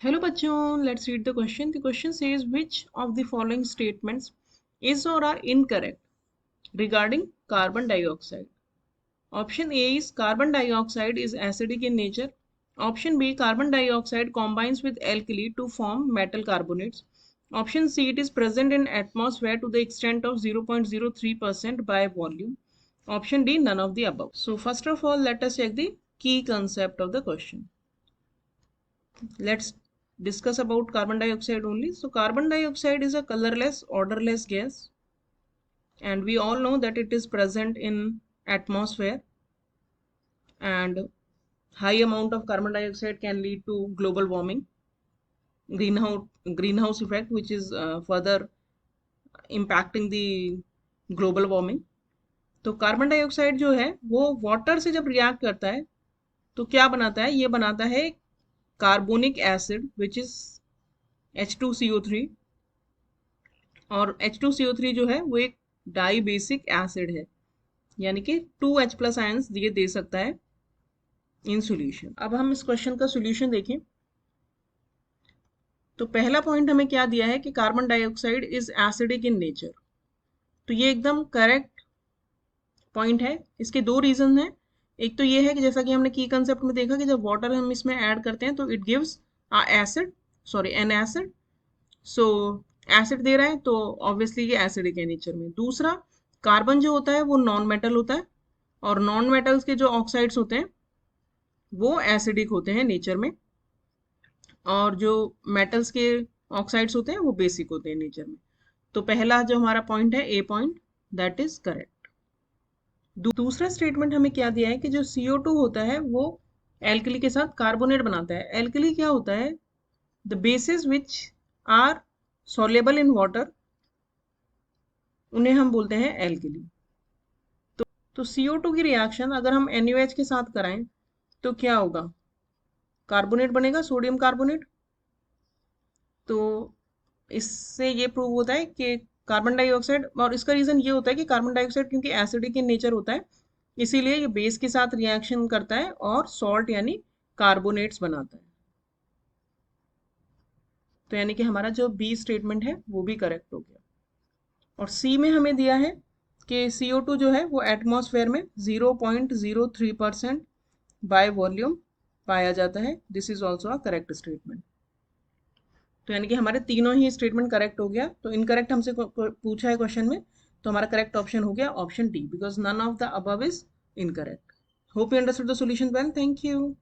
Hello bachon, let's read the question. The question says which of the following statements is or are incorrect regarding carbon dioxide? Option A is carbon dioxide is acidic in nature. Option B, carbon dioxide combines with alkali to form metal carbonates. Option C, it is present in atmosphere to the extent of 0.03% by volume. Option D, none of the above. So first of all, let us check the key concept of the question. Let's discuss about carbon dioxide only. So carbon dioxide is a colorless, odorless gas, and we all know that it is present in atmosphere, and high amount of carbon dioxide can lead to global warming, greenhouse effect, which is further impacting the global warming. तो carbon dioxide जो है वो water से जब react करता है तो क्या बनाता है, ये बनाता है carbonic acid which is H2CO3, और H2CO3 जो है वो एक डाई बेसिक एसिड है, यानी कि 2H+ आयंस ये दे सकता है इन सॉल्यूशन। अब हम इस क्वेश्चन का सॉल्यूशन देखें तो पहला पॉइंट हमें क्या दिया है कि carbon dioxide is acidic in nature, तो ये एकदम करेक्ट पॉइंट है। इसके दो रीजन हैं। एक तो ये है कि जैसा कि हमने की कंसेप्ट में देखा कि जब वाटर हम इसमें ऐड करते हैं तो it gives an acid. So acid दे रहा है तो ऑब्वियसली ये एसिडिक है नेचर में। दूसरा, कार्बन जो होता है वो नॉन मेटल होता है, और नॉन मेटल्स के जो ऑक्साइड्स होते हैं वो एसिडिक होते हैं नेचर में, और जो मेटल्स के ऑक्साइड्स होते हैं वो बेसिक होते हैं नेचर में। तो पहला जो हमारा पॉइंट है, ए पॉइंट, दैट इज करेक्ट। दूसरा स्टेटमेंट हमें क्या दिया है कि जो CO2 होता है वो एल्कली के साथ कार्बोनेट बनाता है। एल्कली क्या होता है? The bases which are soluble in water, उन्हें हम बोलते हैं एल्कली। तो CO2 की रिएक्शन अगर हम NaOH के साथ कराएं तो क्या होगा? कार्बोनेट बनेगा, सोडियम कार्बोनेट। तो इससे ये प्रूव होता है कि कार्बन डाइऑक्साइड, और इसका रीजन ये होता है कि कार्बन डाइऑक्साइड क्योंकि एसिडिक इन नेचर होता है इसीलिए ये बेस के साथ रिएक्शन करता है और सॉल्ट यानी कार्बोनेट्स बनाता है। तो यानी कि हमारा जो बी स्टेटमेंट है वो भी करेक्ट हो गया। और सी में हमें दिया है कि CO2 जो है वो एटमॉस्फेयर में 0.03% बाय वॉल्यूम पाया जाता है। This is also a correct statement. तो यानी कि हमारे तीनों ही स्टेटमेंट करेक्ट हो गया। तो इनकरेक्ट हमसे पूछा है क्वेश्चन में, तो हमारा करेक्ट ऑप्शन हो गया option D, because none of the above is incorrect. Hope you understood the solution well. Thank you.